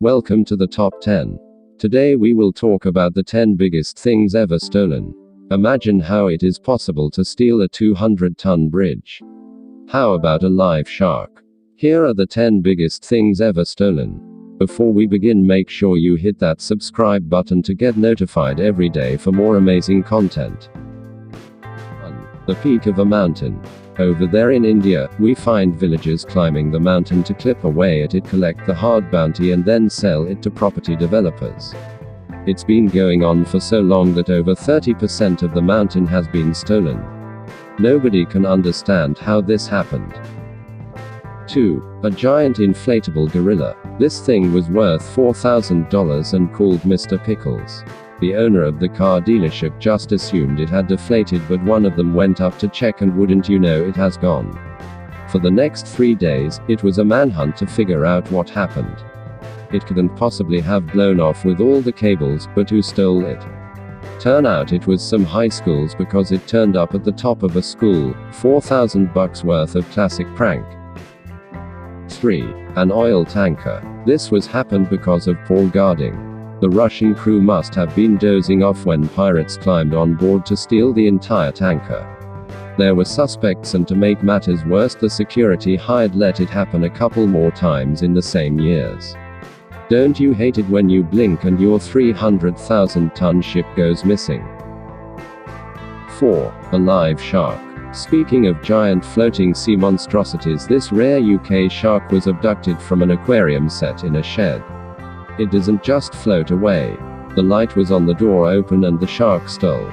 Welcome to the top 10. Today we will talk about the 10 biggest things ever stolen. Imagine how it is possible to steal a 200-ton bridge. How about a live shark? Here are the 10 biggest things ever stolen. Before we begin, make sure you hit that subscribe button to get notified every day for more amazing content. 1. The peak of a mountain. Over there in India, we find villagers climbing the mountain to clip away at it, collect the hard bounty and then sell it to property developers. It's been going on for so long that over 30% of the mountain has been stolen. Nobody can understand how this happened. 2. A giant inflatable gorilla. This thing was worth $4,000 and called Mr. Pickles. The owner of the car dealership just assumed it had deflated, but one of them went up to check and wouldn't you know it has gone. For the next 3 days, it was a manhunt to figure out what happened. It couldn't possibly have blown off with all the cables, but who stole it? Turn out it was some high schools because it turned up at the top of a school. $4,000 worth of classic prank. 3. An oil tanker. This was happened because of poor guarding. The Russian crew must have been dozing off when pirates climbed on board to steal the entire tanker. There were suspects, and to make matters worse, the security hired let it happen a couple more times in the same years. Don't you hate it when you blink and your 300,000-ton ship goes missing? 4. A live shark. Speaking of giant floating sea monstrosities, this rare UK shark was abducted from an aquarium set in a shed. It doesn't just float away. The light was on the door open and the shark stole.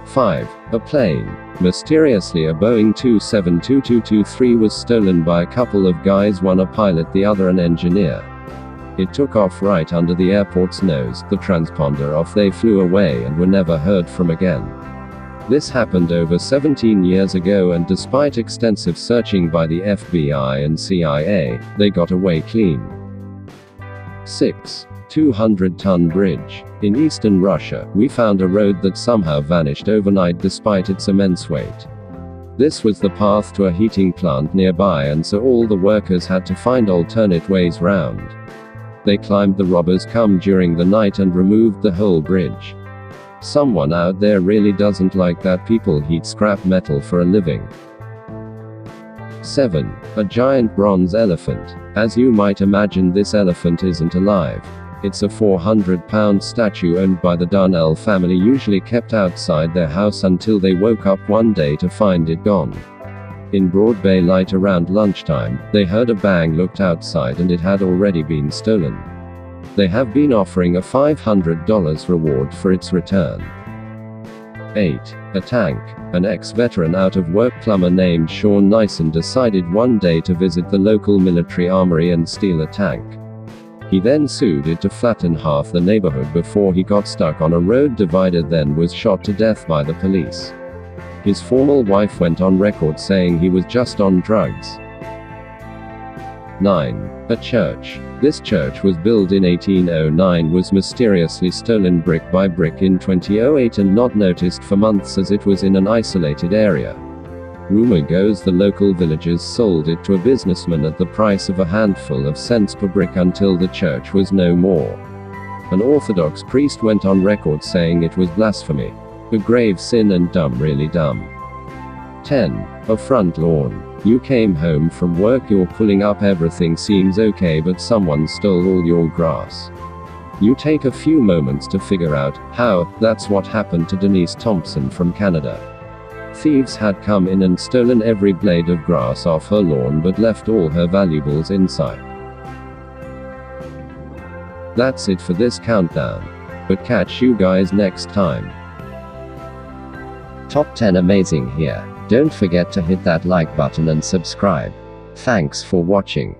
5. A plane. Mysteriously, a Boeing 777-222-3 was stolen by a couple of guys, one a pilot, the other an engineer. It took off right under the airport's nose, the transponder off, they flew away and were never heard from again. This happened over 17 years ago, and despite extensive searching by the FBI and CIA, they got away clean. 6. 200-ton bridge. In eastern Russia, we found a road that somehow vanished overnight despite its immense weight. This was the path to a heating plant nearby, and so all the workers had to find alternate ways round. They climbed the robbers' come during the night and removed the whole bridge. Someone out there really doesn't like that people heat scrap metal for a living. 7. A giant bronze elephant. As you might imagine, this elephant isn't alive. It's a 400-pound statue owned by the Darnell family, usually kept outside their house until they woke up one day to find it gone. In broad daylight around lunchtime, they heard a bang, looked outside, and it had already been stolen. They have been offering a $500 reward for its return. 8. A tank. An ex-veteran out-of-work plumber named Sean Nyson decided one day to visit the local military armory and steal a tank. He then sued it to flatten half the neighborhood before he got stuck on a road divider, then was shot to death by the police. His former wife went on record saying he was just on drugs. 9. A church. This church was built in 1809, was mysteriously stolen brick by brick in 2008 and not noticed for months as it was in an isolated area. Rumor goes the local villagers sold it to a businessman at the price of a handful of cents per brick until the church was no more. An Orthodox priest went on record saying it was blasphemy. A grave sin and dumb, really dumb. 10. A front lawn. You came home from work, you're pulling up, everything seems okay, but someone stole all your grass. You take a few moments to figure out how. That's what happened to Denise Thompson from Canada. Thieves had come in and stolen every blade of grass off her lawn but left all her valuables inside. That's it for this countdown. But catch you guys next time. Top 10 amazing here. Don't forget to hit that like button and subscribe. Thanks for watching.